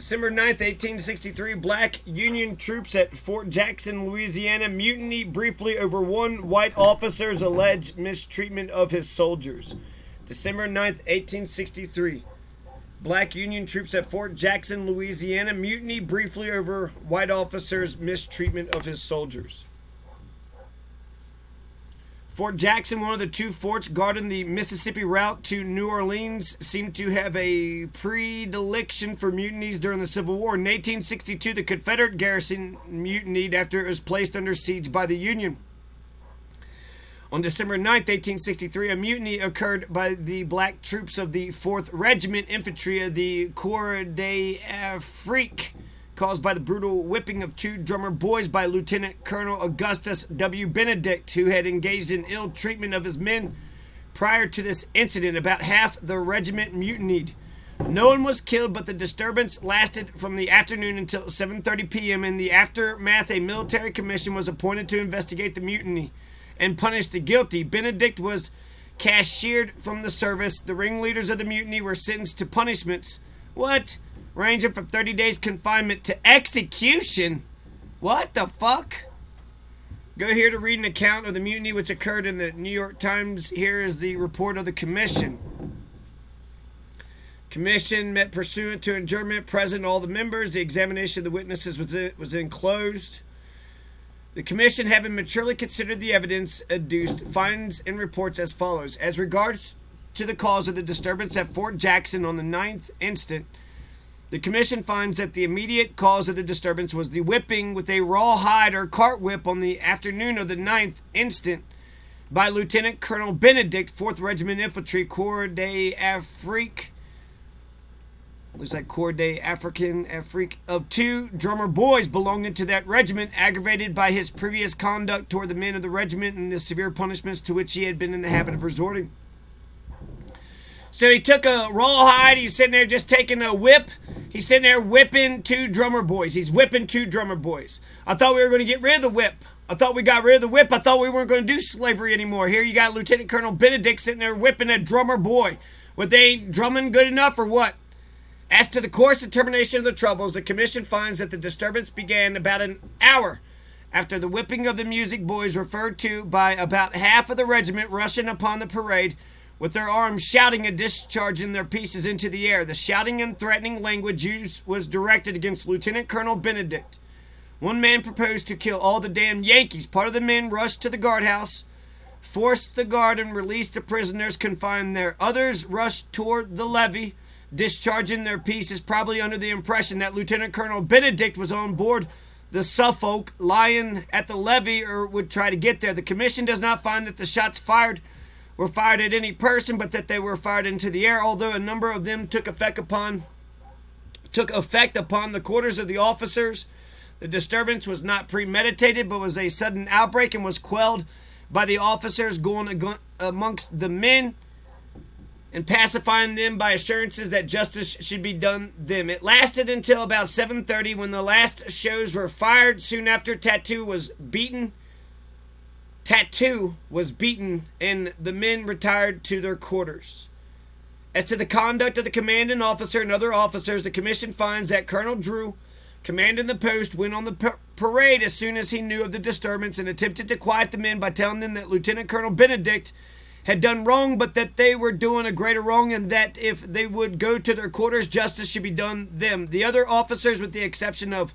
December 9th, 1863, black Union troops at Fort Jackson, Louisiana, mutiny briefly over one white officer's alleged mistreatment of his soldiers. December 9th, 1863, black Union troops at Fort Jackson, Louisiana, mutiny briefly over white officer's mistreatment of his soldiers. Fort Jackson, one of the two forts guarding the Mississippi route to New Orleans, seemed to have a predilection for mutinies during the Civil War. In 1862, the Confederate garrison mutinied after it was placed under siege by the Union. On December 9th, 1863, a mutiny occurred by the black troops of the 4th Regiment Infantry of the Corps d'Afrique, caused by the brutal whipping of two drummer boys by Lieutenant Colonel Augustus W. Benedict, who had engaged in ill treatment of his men. Prior to this incident, about half the regiment mutinied. No one was killed, but the disturbance lasted from the afternoon until 7:30 p.m. In the aftermath, a military commission was appointed to investigate the mutiny and punish the guilty. Benedict was cashiered from the service. The ringleaders of the mutiny were sentenced to punishments. What? Ranging from 30 days confinement to execution. What the fuck? Go here to read an account of the mutiny which occurred in the New York Times. Here is the report of the commission. Commission met pursuant to adjournment, present all the members. The examination of the witnesses was enclosed. The commission, having maturely considered the evidence adduced, finds and reports as follows. As regards to the cause of the disturbance at Fort Jackson on the 9th instant, the commission finds that the immediate cause of the disturbance was the whipping with a rawhide or cart whip on the afternoon of the 9th instant by Lieutenant Colonel Benedict, 4th Regiment Infantry, Corps d'Afrique. Looks like Corps d'Afrique, of two drummer boys belonging to that regiment, aggravated by his previous conduct toward the men of the regiment and the severe punishments to which he had been in the habit of resorting. So he took a rawhide. He's sitting there just taking a whip. He's sitting there whipping two drummer boys. He's whipping two drummer boys. I thought we were going to get rid of the whip. I thought we got rid of the whip. I thought we weren't going to do slavery anymore. Here you got Lieutenant Colonel Benedict sitting there whipping a drummer boy. What, they ain't drumming good enough or what? As to the course and termination of the troubles, the commission finds that the disturbance began about an hour after the whipping of the music boys, referred to by about half of the regiment rushing upon the parade with their arms shouting and discharging their pieces into the air. The shouting and threatening language used was directed against Lieutenant Colonel Benedict. One man proposed to kill all the damn Yankees. Part of the men rushed to the guardhouse, forced the guard, and released the prisoners confined there. Others rushed toward the levee, discharging their pieces, probably under the impression that Lieutenant Colonel Benedict was on board the Suffolk, lying at the levee, or would try to get there. The commission does not find that the shots fired were fired at any person, but that they were fired into the air, although a number of them took effect upon the quarters of the officers. The disturbance was not premeditated, but was a sudden outbreak and was quelled by the officers going amongst the men and pacifying them by assurances that justice should be done them. It lasted until about 7:30, when the last shows were fired. Soon after, Tattoo was beaten, and the men retired to their quarters. As to the conduct of the commanding officer and other officers, the commission finds that Colonel Drew, commanding the post, went on the parade as soon as he knew of the disturbance and attempted to quiet the men by telling them that Lieutenant Colonel Benedict had done wrong, but that they were doing a greater wrong, and that if they would go to their quarters, justice should be done them. The other officers, with the exception of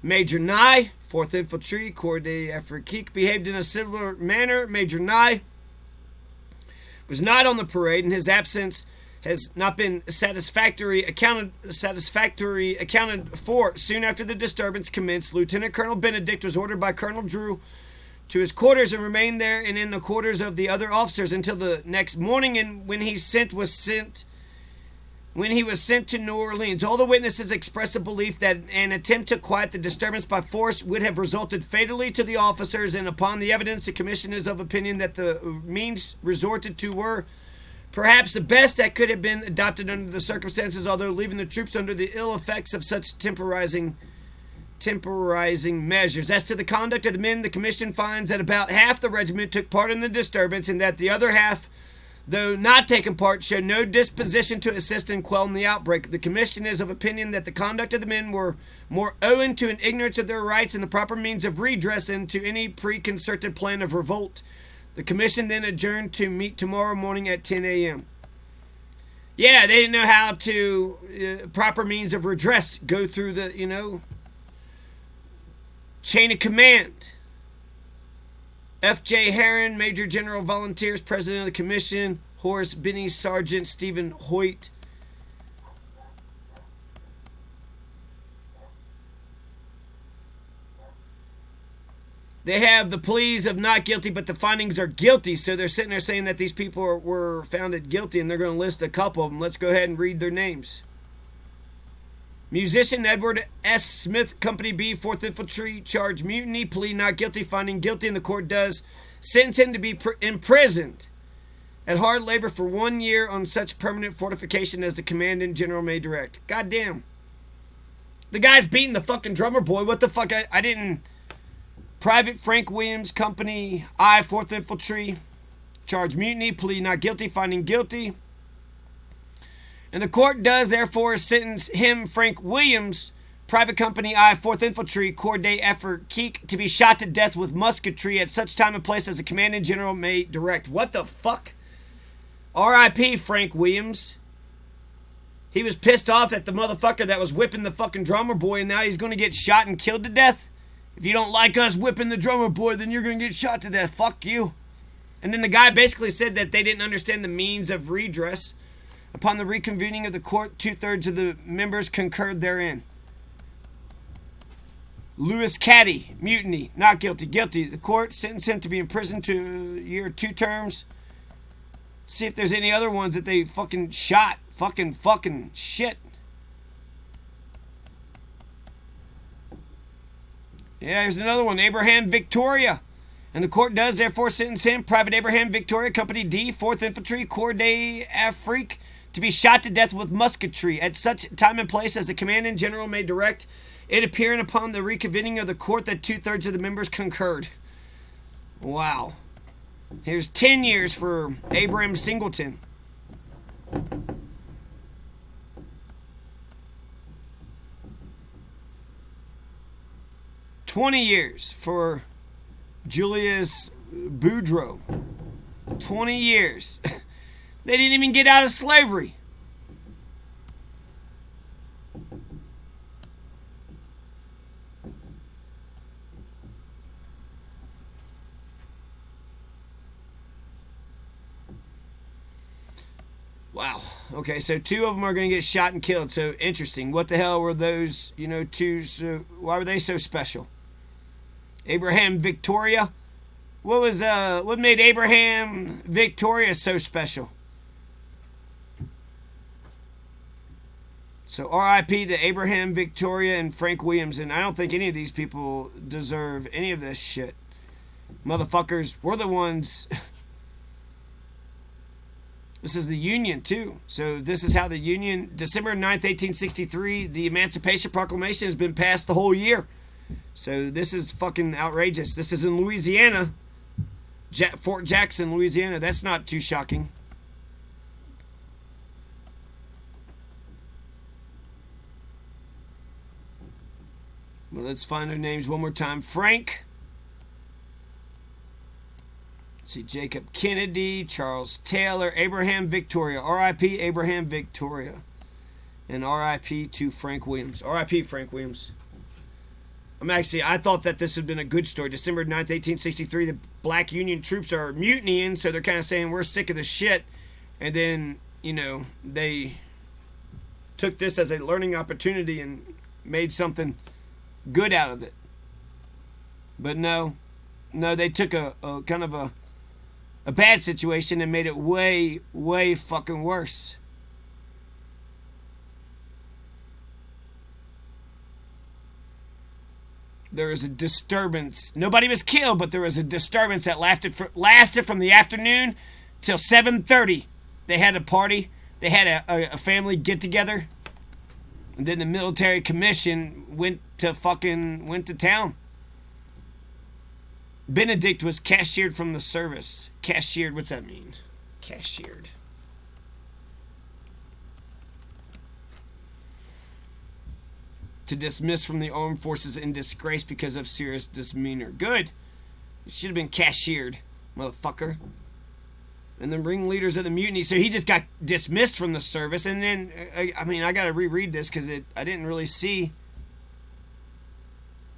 Major Nye, 4th Infantry, Corps d'Afrique, behaved in a similar manner. Major Nye was not on the parade, and his absence has not been satisfactory accounted for. Soon after the disturbance commenced, Lieutenant Colonel Benedict was ordered by Colonel Drew to his quarters and remained there and in the quarters of the other officers until the next morning, and when he was sent to New Orleans. All the witnesses expressed a belief that an attempt to quiet the disturbance by force would have resulted fatally to the officers, and upon the evidence, the commission is of opinion that the means resorted to were perhaps the best that could have been adopted under the circumstances, although leaving the troops under the ill effects of such temporizing measures. As to the conduct of the men, the commission finds that about half the regiment took part in the disturbance, and that the other half though not taking part, showed no disposition to assist in quelling the outbreak. The commission is of opinion that the conduct of the men were more owing to an ignorance of their rights and the proper means of redress than to any preconcerted plan of revolt. The commission then adjourned to meet tomorrow morning at 10 a.m. Yeah, they didn't know how to, proper means of redress, go through the, chain of command. F.J. Herron, Major General Volunteers, President of the Commission. Horace Binney, Sergeant Stephen Hoyt. They have the pleas of not guilty, but the findings are guilty. So they're sitting there saying that these people were founded guilty, and they're going to list a couple of them. Let's go ahead and read their names. Musician Edward S. Smith, Company B, 4th Infantry, charged mutiny, plea not guilty, finding guilty, and the court does sentence him to be imprisoned at hard labor for 1 year on such permanent fortification as the commandant general may direct. Goddamn. The guy's beating the fucking drummer boy. What the fuck? I didn't... Private Frank Williams, Company I, 4th Infantry, charged mutiny, plea not guilty, finding guilty. And the court does therefore sentence him, Frank Williams, Private Company I, 4th Infantry, Corps d'Effort Keek, to be shot to death with musketry at such time and place as the commanding general may direct. What the fuck? R.I.P. Frank Williams. He was pissed off at the motherfucker that was whipping the fucking drummer boy, and now he's going to get shot and killed to death. If you don't like us whipping the drummer boy, then you're going to get shot to death. Fuck you. And then the guy basically said that they didn't understand the means of redress. Upon the reconvening of the court, 2/3 of the members concurred therein. Lewis Caddy, mutiny, not guilty. Guilty. The court sentenced him to be imprisoned to a year, 2 terms. See if there's any other ones that they fucking shot. Fucking shit. Yeah, here's another one. Abraham Victoria. And the court does therefore sentence him, Private Abraham Victoria, Company D, 4th Infantry, Corps d'Afrique, to be shot to death with musketry at such time and place as the commanding general may direct, it appearing upon the reconvening of the court that 2/3 of the members concurred. Wow. Here's 10 years for Abraham Singleton. $20 years for Julius Boudreaux. 20 years. They didn't even get out of slavery. Wow. Okay, so 2 of them are going to get shot and killed. So interesting. What the hell were those, 2? So why were they so special? Abraham Victoria. What made Abraham Victoria so special? So R.I.P. to Abraham Victoria and Frank Williams, and I don't think any of these people deserve any of this shit. Motherfuckers, we're the ones. This is the Union, too. So this is how the Union, December 9th, 1863, the Emancipation Proclamation has been passed the whole year. So this is fucking outrageous. This is in Louisiana. Fort Jackson, Louisiana. That's not too shocking. Well, let's find their names one more time. Frank. Let's see, Jacob Kennedy, Charles Taylor, Abraham Victoria. R.I.P. Abraham Victoria. And R.I.P. to Frank Williams. R.I.P. Frank Williams. I thought that this would have been a good story. December 9th, 1863, the black Union troops are mutinying, so they're kind of saying, we're sick of this shit. And then, they took this as a learning opportunity and made something good out of it. But no, they took a kind of a bad situation and made it way, way fucking worse. There was a disturbance. Nobody was killed, but there was a disturbance that lasted from the afternoon till 7:30. They had a party. They had a family get together. And then the military commission went to town. Benedict was cashiered from the service. Cashiered, what's that mean? Cashiered. To dismiss from the armed forces in disgrace because of serious misdemeanor. Good. It should have been cashiered, motherfucker. And the ringleaders of the mutiny. So he just got dismissed from the service. And then, I mean, I got to reread this because I didn't really see.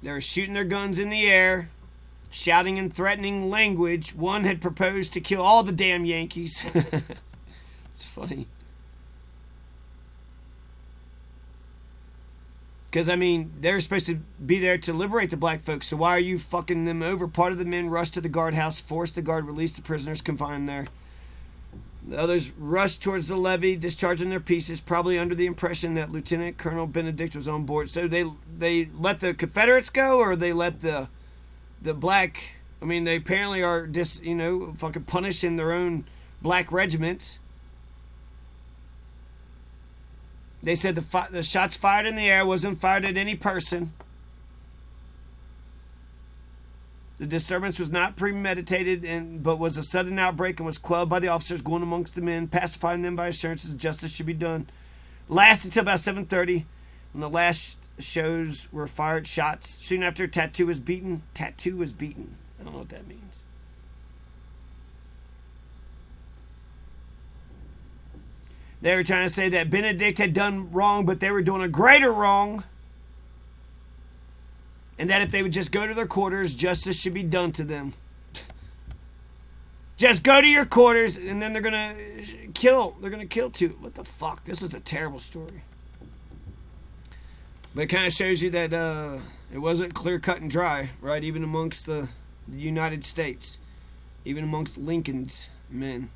They were shooting their guns in the air, shouting in threatening language. One had proposed to kill all the damn Yankees. It's funny. Because, I mean, they're supposed to be there to liberate the black folks, so why are you fucking them over? Part of the men rushed to the guardhouse, forced the guard, released the prisoners confined there. The others rushed towards the levee, discharging their pieces, probably under the impression that Lieutenant Colonel Benedict was on board. So they let the Confederates go, or they let the black... I mean, they apparently are just, fucking punishing their own black regiments. They said the shots fired in the air wasn't fired at any person. The disturbance was not premeditated, but was a sudden outbreak and was quelled by the officers going amongst the men, pacifying them by assurances justice should be done. Lasted until about 7:30, when the last shots were fired shots. Soon after, Tattoo was beaten. Tattoo was beaten. I don't know what that means. They were trying to say that Benedict had done wrong, but they were doing a greater wrong. And that if they would just go to their quarters, justice should be done to them. Just go to your quarters, and then they're gonna kill. They're gonna kill too. What the fuck? This was a terrible story. But it kind of shows you that it wasn't clear cut and dry, right? Even amongst the United States, even amongst Lincoln's men.